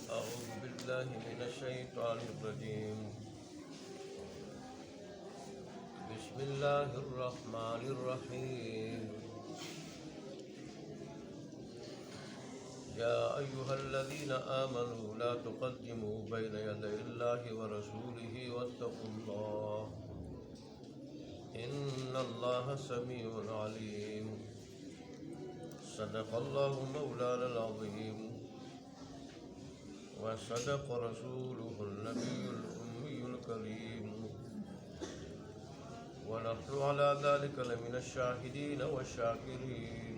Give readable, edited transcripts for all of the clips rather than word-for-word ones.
أعوذ بالله من الشيطان الرجيم. بسم الله الرحمن الرحيم. يا أيها الذين آمنوا لا تقدموا بين يدي الله ورسوله واتقوا الله إن الله سميع عليم. صدق الله مولانا العظيم وصدق رسوله النبي الأمي الكريم ونحن على ذلك لمن الشاهدين والشاكرين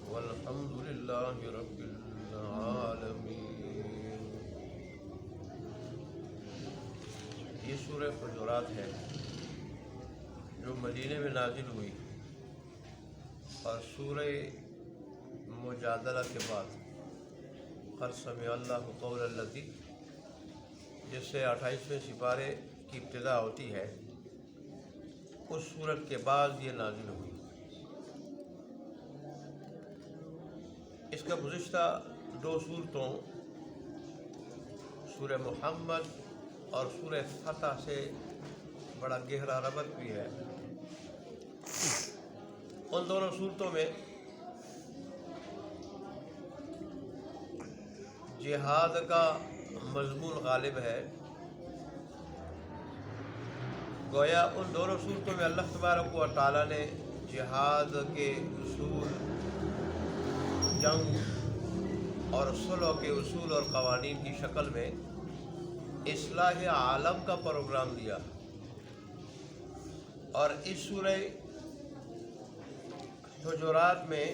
والحمد لله رب العالمين. یہ سورہ حجرات ہے جو مدینے میں نازل ہوئی اور سورہ مجادلہ کے بعد قد سمع اللہ قول الذی جس سے 28ویں سپارے کی ابتدا ہوتی ہے اس سورت کے بعد یہ نازل ہوئی. اس کا گزشتہ 2 سورتوں سورہ محمد اور سورہ فتح سے بڑا گہرا ربط بھی ہے. ان دونوں صورتوں میں جہاد کا مضمون غالب ہے. گویا ان دونوں صورتوں میں اللہ تبارک و تعالیٰ نے جہاد کے اصول، جنگ اور صلح کے اصول اور قوانین کی شکل میں اصلاح عالم کا پروگرام دیا. اور اس سورہ حجرات میں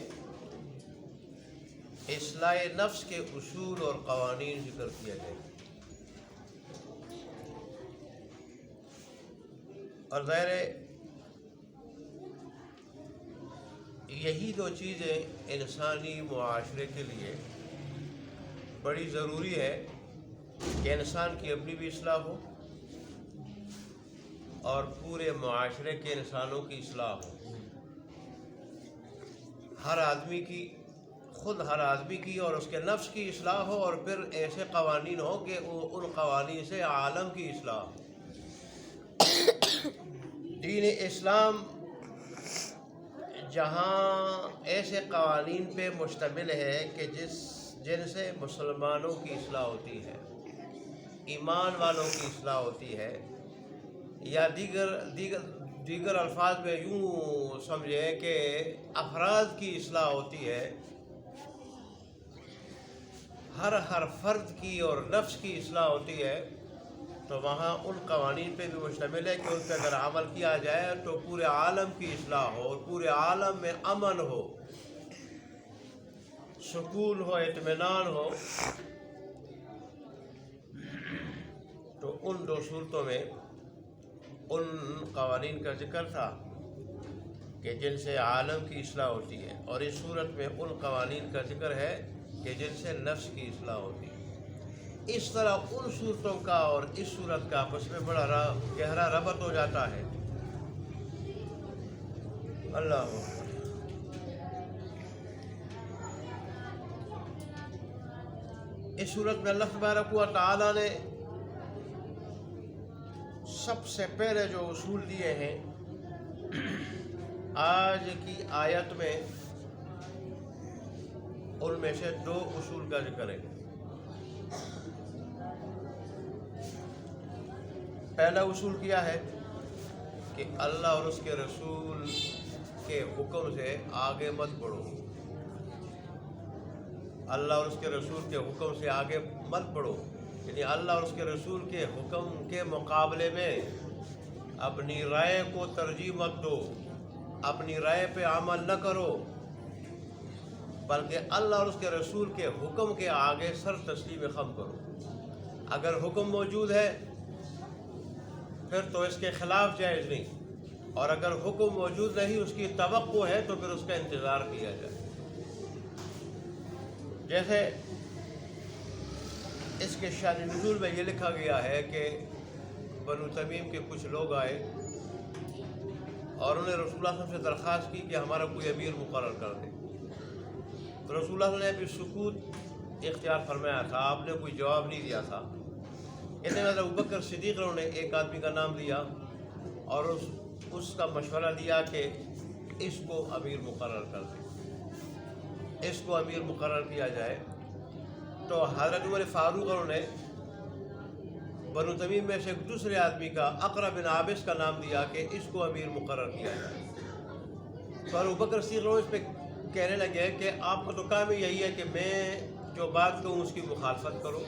اصلاح نفس کے اصول اور قوانین ذکر کیا گئے. اور ظاہر یہی 2 چیزیں انسانی معاشرے کے لیے بڑی ضروری ہے کہ انسان کی اپنی بھی اصلاح ہو اور پورے معاشرے کے انسانوں کی اصلاح ہو. ہر آدمی کی اور اس کے نفس کی اصلاح ہو اور پھر ایسے قوانین ہو کہ ان قوانین سے عالم کی اصلاح ہو. دین اسلام جہاں ایسے قوانین پہ مشتمل ہے کہ جن سے مسلمانوں کی اصلاح ہوتی ہے، ایمان والوں کی اصلاح ہوتی ہے، یا دیگر الفاظ میں یوں سمجھیں کہ افراد کی اصلاح ہوتی ہے، ہر فرد کی اور نفس کی اصلاح ہوتی ہے، تو وہاں ان قوانین پہ بھی مشتمل ہے کہ ان پہ اگر عمل کیا جائے تو پورے عالم کی اصلاح ہو اور پورے عالم میں امن ہو، سکون ہو، اطمینان ہو. تو ان 2 صورتوں میں ان قوانین کا ذکر تھا کہ جن سے عالم کی اصلاح ہوتی ہے، اور اس صورت میں ان قوانین کا ذکر ہے کہ جن سے نفس کی اصلاح ہوتی ہے. اس طرح ان صورتوں کا اور اس صورت کا آپس میں بڑا گہرا ربط ہو جاتا ہے. اللہ اس صورت میں اللہ تبارک و تعالیٰ نے سب سے پہلے جو اصول دیے ہیں آج کی آیت میں ان میں سے 2 اصول کا ذکر ہے. پہلا اصول کیا ہے کہ اللہ اور اس کے رسول کے حکم سے آگے مت بڑھو. اللہ اور اس کے رسول کے حکم سے آگے مت بڑھو، یعنی اللہ اور اس کے رسول کے حکم کے مقابلے میں اپنی رائے کو ترجیح مت دو، اپنی رائے پہ عمل نہ کرو، بلکہ اللہ اور اس کے رسول کے حکم کے آگے سر تسلیم خم کرو. اگر حکم موجود ہے پھر تو اس کے خلاف جائز نہیں، اور اگر حکم موجود نہیں، اس کی توقع ہے تو پھر اس کا انتظار کیا جائے. جیسے اس کے شان نزول میں یہ لکھا گیا ہے کہ بنو تمیم کے کچھ لوگ آئے اور انہوں نے رسول اللہ صلی اللہ علیہ وسلم سے درخواست کی کہ ہمارا کوئی امیر مقرر کر دے. تو رسول اللہ صلی اللہ علیہ وسلم نے بھی سکوت اختیار فرمایا تھا، آپ نے کوئی جواب نہیں دیا تھا۔ اتنے میں ابو بکر صدیق نے ایک آدمی کا نام لیا اور اس کا مشورہ دیا کہ اس کو امیر مقرر کر دیں، اس کو امیر مقرر کیا جائے۔ تو حضرت عمر فاروق نے بنو تمیم میں سے ایک دوسرے آدمی کا اقرا بن عابس کا نام دیا کہ اس کو امیر مقرر کیا جائے۔ تو ابو بکر صدیق اس پہ کہنے لگے کہ آپ کا تو کام یہی ہے کہ میں جو بات کہوں اس کی مخالفت کرو۔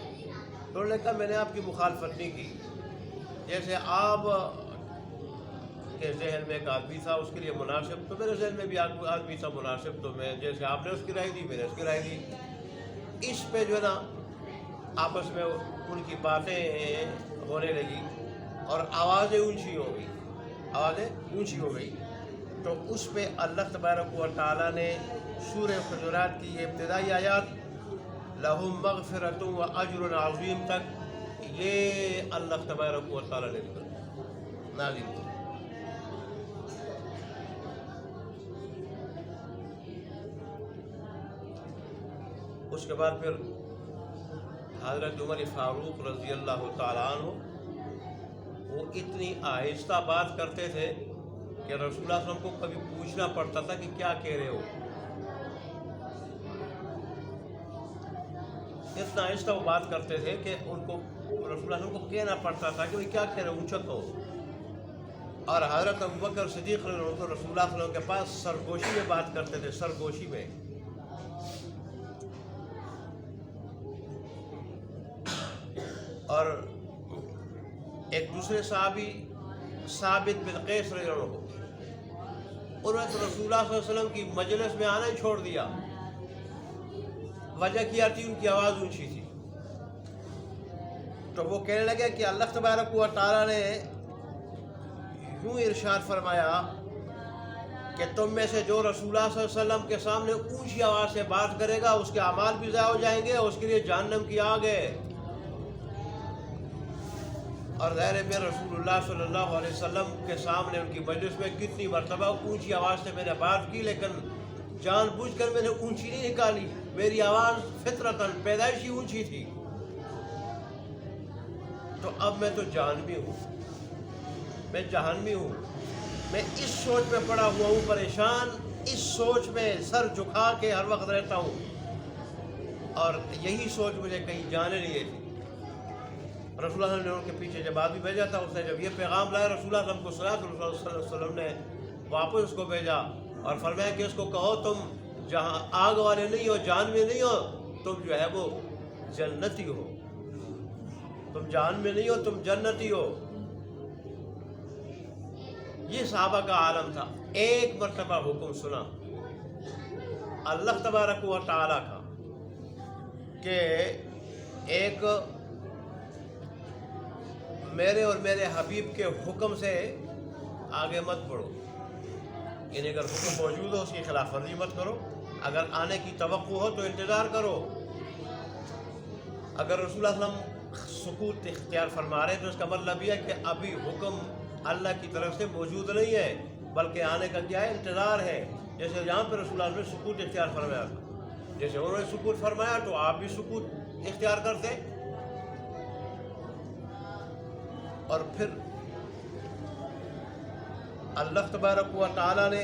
تو انہوں نے کہا میں نے آپ کی مخالفت نہیں کی، جیسے آپ کے ذہن میں ایک آدمی تھا اس کے لیے مناسب، تو میرے ذہن میں بھی آدمی تھا مناسب، تو میں جیسے آپ نے اس کی رائے دی میں نے اس کی رائے دی۔ اس پہ جو ہے نا آپس میں ان کی باتیں ہونے لگی اور آوازیں اونچی ہو گئی، تو اس پہ اللہ تبارک و تعالیٰ نے سورہ حجرات کی یہ ابتدائی آیات لہم مغفرۃ و اجر عظیم تک یہ اللہ تبارک و تعالیٰ نے نازل کی۔ اس کے بعد پھر حضرت عمر فاروق رضی اللہ تعالیٰ عنہ وہ اتنی آہستہ بات کرتے تھے کہ رسول اللہ صلی اللہ علیہ وسلم کو کبھی پوچھنا پڑتا تھا کہ کیا کہہ رہے ہو، اتنا آہستہ وہ بات کرتے تھے کہ ان کو رسول اللہ صلی اللہ علیہ وسلم کو کہنا پڑتا تھا کہ کیا کہہ رہے ہو، اونچا کہو۔ اور حضرت ابو بکر صدیق رسول اللہ صلی اللہ علیہ وسلم کے پاس سرگوشی میں بات کرتے تھے، سرگوشی میں۔ اور ایک دوسرے صحابی ثابت بن قیس رضی اللہ عنہ، انہوں نے تو رسول اللہ صلی اللہ علیہ وسلم کی مجلس میں آنا ہی چھوڑ دیا۔ وجہ کیا تھی؟ ان کی آواز اونچی تھی۔ تو وہ کہنے لگے کہ اللہ تبارک و تعالیٰ نے یوں ارشاد فرمایا کہ تم میں سے جو رسول اللہ صلی اللہ علیہ وسلم کے سامنے اونچی آواز سے بات کرے گا اس کے اعمال بھی ضائع ہو جائیں گے اور اس کے لیے جہنم کی آگ ہے۔ اور ظاہر میں رسول اللہ صلی اللہ علیہ وسلم کے سامنے ان کی مجلس میں کتنی مرتبہ اونچی آواز سے میں نے بات کی، لیکن جان بوجھ کر میں نے اونچی نہیں نکالی، میری آواز فطرتاً پیدائشی اونچی تھی۔ تو اب میں تو جہنمی ہوں، میں جہنمی ہوں، میں اس سوچ میں پڑا ہوا ہوں، پریشان، اس سوچ میں سر جھکا کے ہر وقت رہتا ہوں، اور یہی سوچ مجھے کہیں جانے نہیں دیتی۔ رسول اللہ نے ان کے پیچھے جب آدمی بھیجا تھا، اس نے جب یہ پیغام لایا رسول اللہ کو سنا تو رسول اللہ صلی اللہ علیہ وسلم نے واپس اس کو بھیجا اور فرمایا کہ اس کو کہو تم جہاں آگ والے نہیں ہو، جہنم میں نہیں ہو، تم جو ہے وہ جنتی ہو، تم جہنم میں نہیں ہو، تم جنتی ہو۔ یہ صحابہ کا عالم تھا۔ ایک مرتبہ حکم سنا اللہ تبارک و تعالیٰ کا کہ ایک میرے اور میرے حبیب کے حکم سے آگے مت بڑھو، یعنی اگر حکم موجود ہو اس کی خلاف ورزی مت کرو، اگر آنے کی توقع ہو تو انتظار کرو۔ اگر رسول اللہ صلی اللہ علیہ وسلم سکوت اختیار فرما رہے تو اس کا مطلب یہ ہے کہ ابھی حکم اللہ کی طرف سے موجود نہیں ہے، بلکہ آنے کا کیا ہے؟ انتظار ہے۔ جیسے یہاں پہ رسول اللہ نے سکوت اختیار فرمایا تھا، جیسے انہوں نے سکوت فرمایا تو آپ بھی سکوت اختیار کرتے۔ اور پھر اللہ تبارک و تعالیٰ نے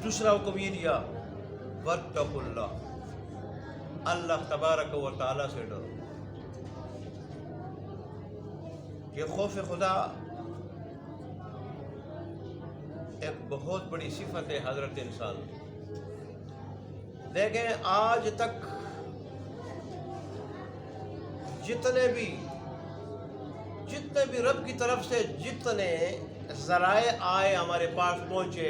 دوسرا حکم یہ دیا واتقوا اللہ، اللہ تبارک و تعالیٰ سے ڈرو۔ یہ خوف خدا ایک بہت بڑی صفت ہے حضرت انسان۔ دیکھیں آج تک جتنے بھی رب کی طرف سے جتنے ذرائع آئے ہمارے پاس پہنچے،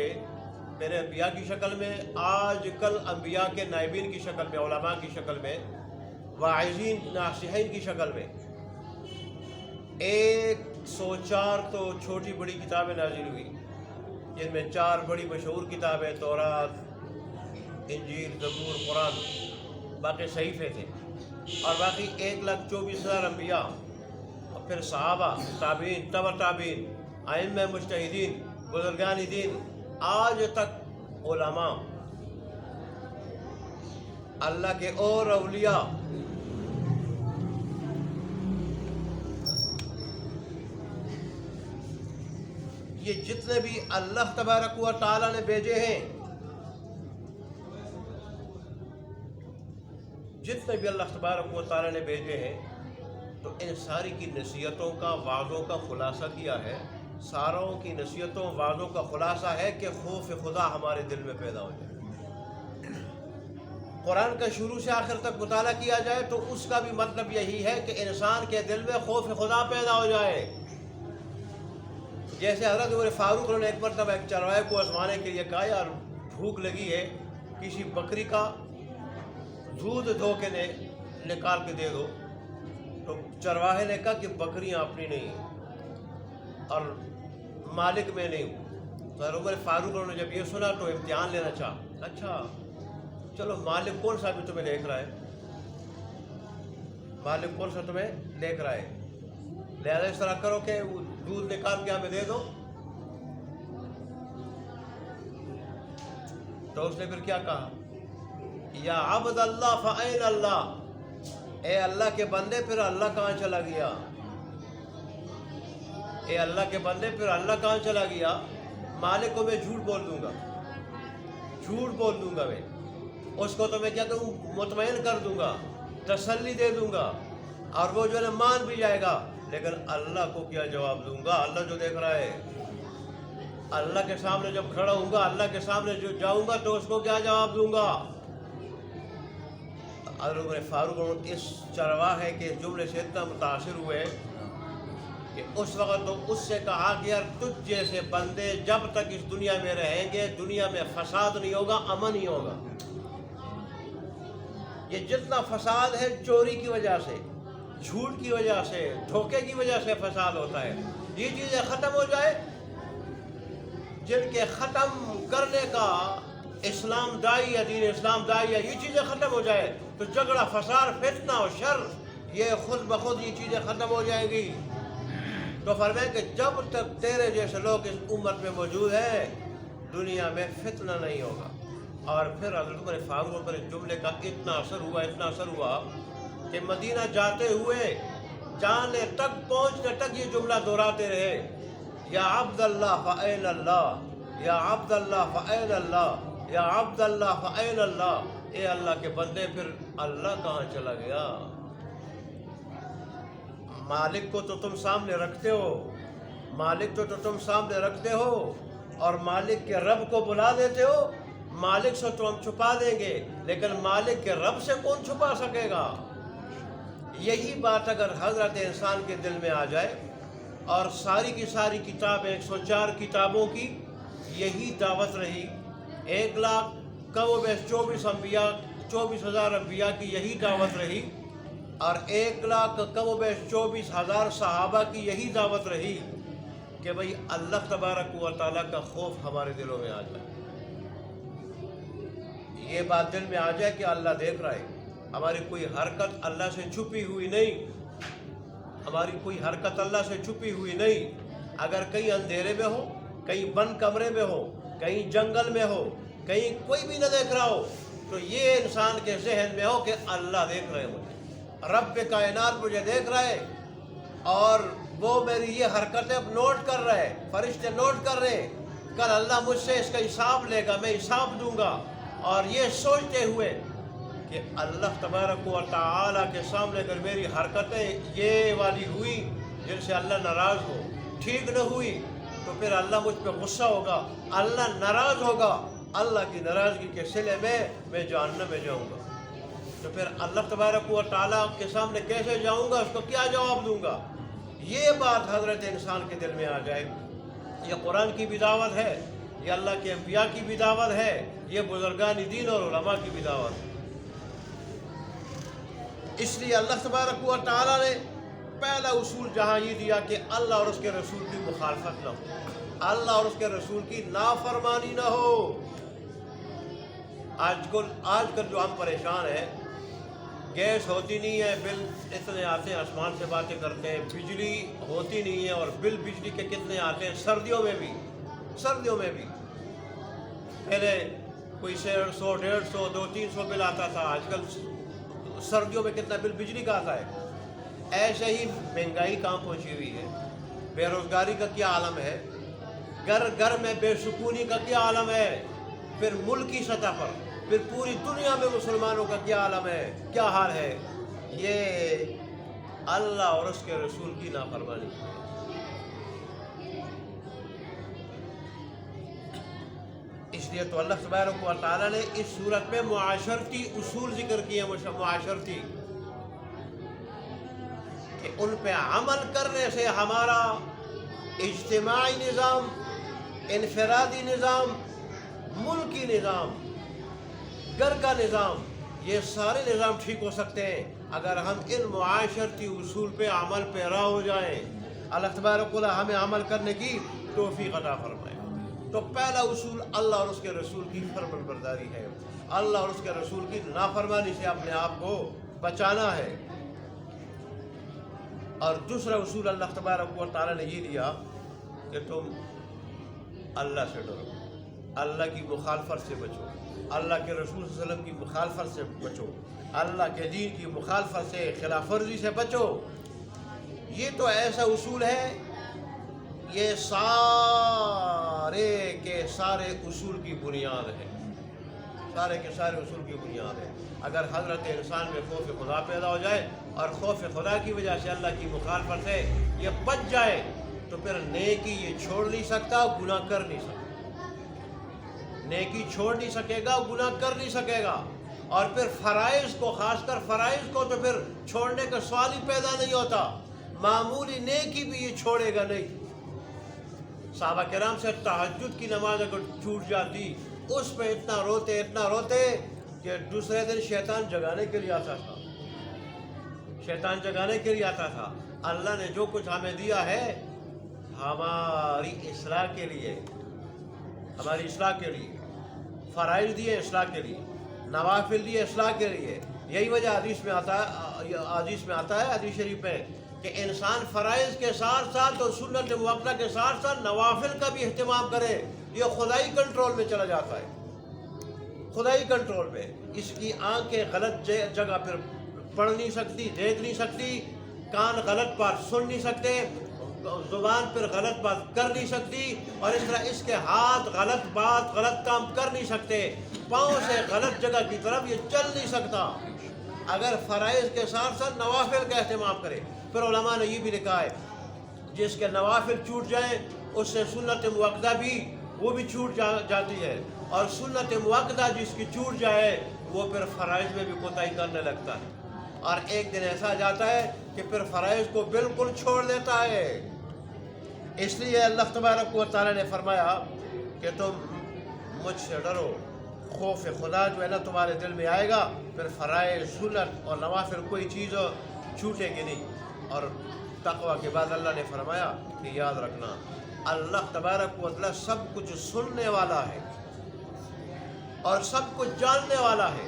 میرے انبیاء کی شکل میں، آج کل انبیاء کے نائبین کی شکل میں، علماء کی شکل میں، واعظین ناصحین کی شکل میں، 104 تو چھوٹی بڑی کتابیں نازل ہوئی، جن میں 4 بڑی مشہور کتابیں تورات، انجیل، زبور، قرآن، باقی صحیفے تھے، اور باقی 1,24,000 انبیاء، اور پھر صحابہ، تابعین، تبع تابعین، ائمہ مجتہدین، بزرگان دین، آج تک علماء، اللہ کے اور اولیاء یہ جتنے بھی اللہ تبارک و تعالیٰ نے بھیجے ہیں، جتنے بھی اللہ تبارک و تعالیٰ نے بھیجے ہیں، تو ان ساری کی نصیحتوں کا، وعظوں کا خلاصہ کیا ہے. ساروں کی نصیحتوں، وعظوں کا خلاصہ ہے کہ خوف خدا ہمارے دل میں پیدا ہو جائے. قرآن کا شروع سے آخر تک مطالعہ کیا جائے تو اس کا بھی مطلب یہی ہے کہ انسان کے دل میں خوف خدا پیدا ہو جائے. جیسے حضرت عمر فاروق نے ایک مرتبہ ایک چرواہے کو آزمانے کے لیے کہا، یار بھوک لگی ہے، کسی بکری کا دودھ دھو کے نکال کے دے دو. تو چرواہے نے کہا کہ بکریاں اپنی نہیں ہیں اور مالک میں نہیں ہوں. تو عمر فاروق نے جب یہ سنا تو امتحان لینا چاہا. اچھا چلو، مالک کون سا بھی تمہیں دیکھ رہا ہے، مالک کون سا تمہیں دیکھ رہا ہے، لہذا اس طرح کرو کہ وہ دودھ نکال کے ہمیں دے دو. تو اس نے پھر کیا کہا، یا عبد اللہ فأین اللہ، اے اللہ کے بندے پھر اللہ کہاں چلا گیا، اے اللہ کے بندے پھر اللہ کہاں چلا گیا. مالک کو میں جھوٹ بول دوں گا، جھوٹ بول دوں گا، میں اس کو تو میں کیا کروں، مطمئن کر دوں گا، تسلی دے دوں گا، اور وہ جو ہے مان بھی جائے گا. لیکن اللہ کو کیا جواب دوں گا، اللہ جو دیکھ رہا ہے. اللہ کے سامنے جب کھڑا ہوں گا، اللہ کے سامنے جو جاؤں گا تو اس کو کیا جواب دوں گا. حضرت عمر فاروق اس چرواہے کے جملے سے اتنا متاثر ہوئے کہ اس وقت تو اس سے کہا کہ یار تجھ جیسے بندے جب تک اس دنیا میں رہیں گے، دنیا میں فساد نہیں ہوگا، امن ہی ہوگا. یہ جتنا فساد ہے چوری کی وجہ سے، جھوٹ کی وجہ سے، دھوکے کی وجہ سے فساد ہوتا ہے. یہ چیزیں ختم ہو جائے، جن کے ختم کرنے کا اسلام دائی ہے، دین اسلام دائی ہے، یہ چیزیں ختم ہو جائے تو جھگڑا، فساد، فتنہ اور شر یہ خود بخود یہ چیزیں ختم ہو جائیں گی. تو فرمائے کہ جب تک تیرے جیسے لوگ اس امت میں موجود ہیں، دنیا میں فتنہ نہیں ہوگا. اور پھر حضرت عمر فاروق پر اس جملے کا اتنا اثر ہوا کہ مدینہ جاتے ہوئے جانے تک، پہنچنے تک یہ جملہ دہراتے رہے، یا عبد اللہ فأین اللہ، یا عبد اللہ فأین اللہ، یا عبد اللہ فأین اللہ، اے اللہ کے بندے پھر اللہ کہاں چلا گیا. مالک کو تو تم سامنے رکھتے ہو، مالک تو تم سامنے رکھتے ہو، اور مالک کے رب کو بلا دیتے ہو. مالک سے تو ہم چھپا دیں گے، لیکن مالک کے رب سے کون چھپا سکے گا. یہی بات اگر حضرت انسان کے دل میں آ جائے، اور ساری کی ساری کتابیں 104 کتابوں کی یہی دعوت رہی، 1,00,000 کم و بیش 24,000 انبیاء کی یہی دعوت رہی، اور 1,00,000 کم و بیش 24,000 صحابہ کی یہی دعوت رہی کہ بھئی اللہ تبارک و تعالیٰ کا خوف ہمارے دلوں میں آ جائے. یہ بات دل میں آ جائے کہ اللہ دیکھ رہا ہے، ہماری کوئی حرکت اللہ سے چھپی ہوئی نہیں، ہماری کوئی حرکت اللہ سے چھپی ہوئی نہیں. اگر کہیں اندھیرے میں ہو، کہیں بند کمرے میں ہو، کہیں جنگل میں ہو، کہیں کوئی بھی نہ دیکھ رہا ہو، تو یہ انسان کے ذہن میں ہو کہ اللہ دیکھ رہے مجھے، رب کائنات مجھے دیکھ رہا ہے، اور وہ میری یہ حرکتیں اب نوٹ کر رہے، فرشتے نوٹ کر رہے، کل اللہ مجھ سے اس کا حساب لے گا، میں حساب دوں گا. اور یہ سوچتے ہوئے کہ اللہ تبارک و تعالیٰ کے سامنے اگر میری حرکتیں یہ والی ہوئی جن سے اللہ ناراض ہو، ٹھیک نہ ہوئی، تو پھر اللہ مجھ پہ غصہ ہوگا، اللہ ناراض ہوگا، اللہ کی ناراضگی کے صلے میں جہنم میں جاؤں گا. تو پھر اللہ تبارک و تعالیٰ کے سامنے کیسے جاؤں گا، اس کو کیا جواب دوں گا. یہ بات حضرت انسان کے دل میں آ جائے. یہ قرآن کی بھی دعوت ہے، یہ اللہ کے انبیاء کی بھی دعوت ہے، یہ بزرگان دین اور علماء کی بھی دعوت ہے. اس لیے اللہ تبارک و تعالیٰ نے پہلا اصول جہاں یہ دیا کہ اللہ اور اس کے رسول کی مخالفت نہ ہو، اللہ اور اس کے رسول کی نافرمانی نہ ہو. آج کل جو ہم پریشان ہیں، گیس ہوتی نہیں ہے، بل اتنے آتے ہیں، آسمان سے باتیں کرتے ہیں، بجلی ہوتی نہیں ہے اور بل بجلی کے کتنے آتے ہیں. سردیوں میں بھی پہلے کوئی 100 150 200 300 بل آتا تھا، آج کل سردیوں میں کتنا بل بجلی کا آتا ہے۔ ایسے ہی مہنگائی کہاں پہنچی ہوئی ہے، بے روزگاری کا کیا عالم ہے، گھر گھر میں بے سکونی کا کیا عالم ہے، پھر ملک کی سطح پر، پھر پوری دنیا میں مسلمانوں کا کیا عالم ہے، کیا حال ہے۔ یہ اللہ اور اس کے رسول کی نافرمانی ہے۔ اس لیے تو اللہ تبارک و تعالیٰ نے اس صورت میں معاشرتی اصول ذکر کیے ہیں، معاشرتی، کہ ان پہ عمل کرنے سے ہمارا اجتماعی نظام، انفرادی نظام، ملکی نظام، گھر کا نظام، یہ سارے نظام ٹھیک ہو سکتے ہیں اگر ہم ان معاشرتی اصول پہ عمل پیرا ہو جائیں۔ اللہ تبارک و تعالیٰ ہمیں عمل کرنے کی توفیق عطا فرمائے۔ تو پہلا اصول اللہ اور اس کے رسول کی فرمانبرداری ہے، اللہ اور اس کے رسول کی نافرمانی سے اپنے آپ کو بچانا ہے۔ اور دوسرا اصول اللہ تبارک و تعالیٰ نے یہ دیا کہ تم اللہ سے ڈرو، اللہ کی مخالفت سے بچو، اللہ کے رسول صلی اللہ علیہ وسلم کی مخالفت سے بچو، اللہ کے دین کی مخالفت سے، خلاف ورزی سے بچو۔ یہ تو ایسا اصول ہے، یہ سارے کے سارے اصول کی بنیاد ہے، سارے کے سارے اصول کی بنیاد ہے۔ اگر حضرت انسان میں خوف خدا پیدا ہو جائے اور خوف خدا کی وجہ سے اللہ کی مخالفت سے یہ بچ جائے تو پھر نیکی یہ چھوڑ نہیں سکتا، گناہ کر نہیں سکتا، نیکی چھوڑ نہیں سکے گا، گناہ کر نہیں سکے گا۔ اور پھر فرائض کو، خاص کر فرائض کو تو پھر چھوڑنے کا سوال ہی پیدا نہیں ہوتا، معمولی نیکی بھی یہ چھوڑے گا نہیں۔ صحابہ کرام سے تہجد کی نماز اگر چھوٹ جاتی، اس پہ اتنا روتے کہ دوسرے دن شیطان جگانے کے لیے آتا تھا، شیطان جگانے کے لیے آتا تھا۔ اللہ نے جو کچھ ہمیں دیا ہے ہماری اصلاح کے لیے، ہماری اصلاح کے لیے، فرائض دیے اصلاح کے لیے، نوافل دیے اصلاح کے لیے۔ یہی وجہ حدیث میں آتا ہے حدیث شریف میں کہ انسان فرائض کے ساتھ ساتھ اور سنت موقع کے ساتھ ساتھ نوافل کا بھی اہتمام کرے، یہ خدائی کنٹرول میں چلا جاتا ہے، خدائی کنٹرول میں۔ اس کی آنکھیں غلط جگہ پر پڑھ نہیں سکتی، دیکھ نہیں سکتی، کان غلط بات سن نہیں سکتے، زبان پر غلط بات کر نہیں سکتی، اور اس طرح اس کے ہاتھ غلط بات، غلط کام کر نہیں سکتے، پاؤں سے غلط جگہ کی طرف یہ چل نہیں سکتا اگر فرائض کے ساتھ ساتھ نوافل کا اہتمام کرے۔ پھر علماء نے یہ بھی لکھا ہے جس کے نوافل چھوٹ جائیں اس سے سنت موقدہ بھی وہ بھی چھوٹ جاتی ہے، اور سنت موقدہ جس کی چھوٹ جائے وہ پھر فرائض میں بھی کوتاہی کرنے لگتا ہے، اور ایک دن ایسا جاتا ہے کہ پھر فرائض کو بالکل چھوڑ دیتا ہے۔ اس لیے اللہ تبارک و تعالیٰ نے فرمایا کہ تم مجھ سے ڈرو، خوف خدا جو ہے نا تمہارے دل میں آئے گا، پھر فرائض، سنت اور نوافل کوئی چیز چھوٹے گی نہیں۔ اور تقوی کے بعد اللہ نے فرمایا کہ یاد رکھنا اللہ تبارک و تعالیٰ سب کچھ سننے والا ہے اور سب کچھ جاننے والا ہے۔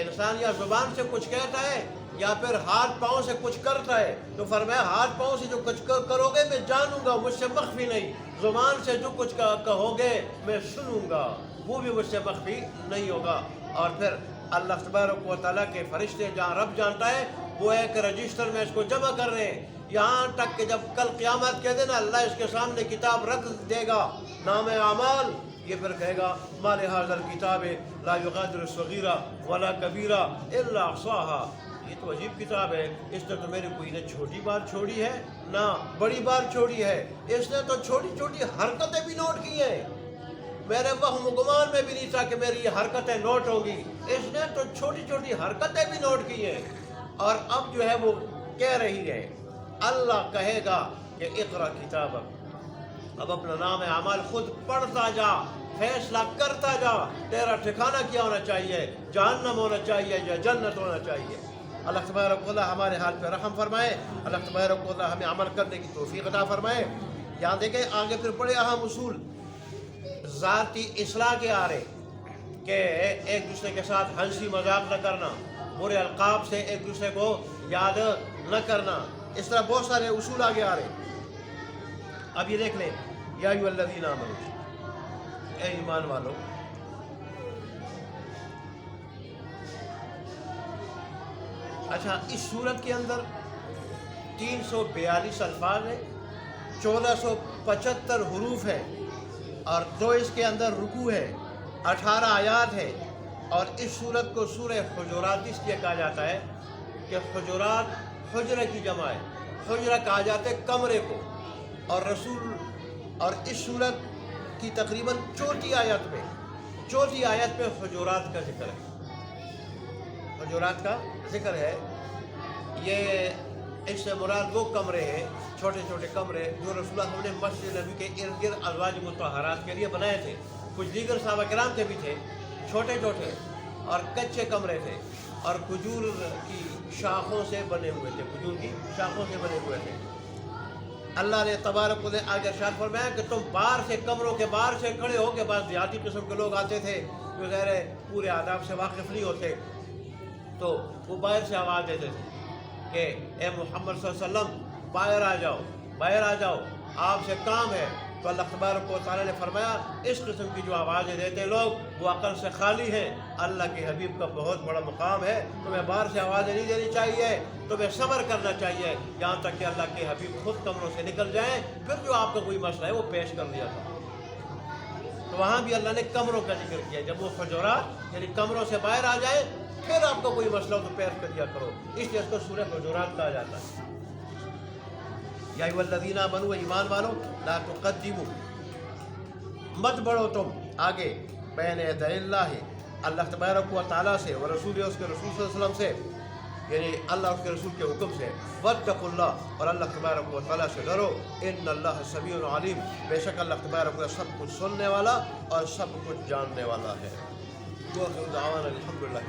انسان یا زبان سے کچھ کہتا ہے یا پھر ہاتھ پاؤں سے کچھ کرتا ہے، تو فرمایا ہاتھ پاؤں سے جو کچھ کرو گے میں جانوں گا، مجھ سے مخفی نہیں۔ زبان سے جو کچھ کہو گے میں سنوں گا، وہ بھی مجھ سے مخفی نہیں ہوگا۔ اور پھر اللہ تبارک و تعالیٰ کے فرشتے جہاں رب جانتا ہے وہ ایک رجسٹر میں اس کو جمع کر رہے ہیں، یہاں تک کہ جب کل قیامت کے دن اللہ اس کے سامنے کتاب رکھ دے گا، نام اعمال، یہ پھر کہے گا ما لہذا الکتاب لا یغادر صغیرہ ولا کبیرہ الا احصاها، یہ تو عجیب کتاب ہے، اس نے تو میرے کوئی نہ چھوٹی بات چھوڑی ہے نہ بڑی بات چھوڑی ہے، اس نے تو چھوٹی چھوٹی حرکتیں بھی نوٹ کی ہیں، میرے وہم و گمان میں بھی نہیں تھا کہ میری یہ حرکتیں نوٹ ہوگی، اس نے تو چھوٹی چھوٹی حرکتیں بھی نوٹ کی ہیں۔ اور اب جو ہے وہ کہہ رہی ہے، اللہ کہے گا کہ اقرا کتابک، اب اپنا نام اعمال خود پڑھتا جا، فیصلہ کرتا جا، تیرا ٹھکانہ کیا ہونا چاہیے، جہنم ہونا چاہیے یا جنت ہونا چاہیے۔ اللہ تبارک و تعالیٰ ہمارے حال پہ رحم فرمائے، اللہ تبارک و تعالیٰ ہمیں عمل کرنے کی توفیق عطا فرمائے۔ یہاں دیکھیں آگے پھر بڑے اہم اصول ذاتی اصلاح کے آ رہے کہ ایک دوسرے کے ساتھ ہنسی مذاق نہ کرنا، برے القاب سے ایک دوسرے کو یاد نہ کرنا، اس طرح بہت سارے اصول آگے آ رہے ہیں۔ اب یہ دیکھ لیں، یا ایھا الذین آمنوا، اے ایمان والو، اچھا، اس صورت کے اندر 342 الفاظ ہیں، 1475 حروف ہے، اور 2 اس کے اندر رکوع ہے، 18 آیات ہے، اور اس صورت کو سورہ حجرات اس لیے کہا جاتا ہے کہ حجرات حجرہ کی جمع ہے، حجرہ کہا جاتا ہے کمرے کو، اور اس صورت کی تقریباً چوتھی آیت میں حجرات کا ذکر ہے، حجرات کا ذکر ہے۔ یہ اس سے مراد وہ کمرے ہیں، چھوٹے چھوٹے کمرے جو رسول اللہ صلی اللہ علیہ وسلم نے مسجد نبی کے ارد گرد ازواج مطہرات کے لیے بنائے تھے۔ کچھ دیگر صحابہ کرام کے بھی تھے، چھوٹے چھوٹے اور کچے کمرے تھے، اور کھجور کی شاخوں سے بنے ہوئے تھے، اللہ نے تبارک و تعالیٰ آگے ارشاد فرمایا کہ تم باہر سے کمروں کے باہر سے کھڑے ہو کے بعض دیہاتی قسم کے لوگ آتے تھے جو ظاہر ہے پورے آداب سے واقف نہیں ہوتے، تو وہ باہر سے آواز دیتے تھے کہ اے محمد صلی اللہ علیہ وسلم باہر آ جاؤ، آپ سے کام ہے۔ تو اللہ تبارک و تعالیٰ نے فرمایا اس قسم کی جو آوازیں دیتے لوگ وہ عقل سے خالی ہیں، اللہ کے حبیب کا بہت بڑا مقام ہے، تمہیں باہر سے آوازیں نہیں دینی چاہیے، تمہیں صبر کرنا چاہیے یہاں تک کہ اللہ کے حبیب خود کمروں سے نکل جائیں، پھر جو آپ کا کوئی مسئلہ ہے وہ پیش کر دیا تھا۔ تو وہاں بھی اللہ نے کمروں کا ذکر کیا، جب وہ حجرات یعنی کمروں سے باہر آ جائیں پھر آپ کا کوئی مسئلہ ہو تو پیش کر دیا کرو، اس لیے اس کو سورہ حجرات کہا جاتا ہے۔ یا ایھا الذین آمنوا، ایمان والو، لا تقدموا، مت بڑھو تم آگے، بین یدی اللہ، اللہ تبارک و تعالیٰ سے، اور رسول اس کے رسول صلی اللہ علیہ وسلم سے، یعنی اللہ اس کے رسول کے حکم سے، واتقوا اللہ، اور اللہ تبارک و تعالیٰ سے ڈرو، ان اللہ سمیع علیم، بے شک اللہ تبارک و تعالیٰ سب کچھ سننے والا اور سب کچھ جاننے والا ہے۔ وآخر دعوانا الحمدللہ۔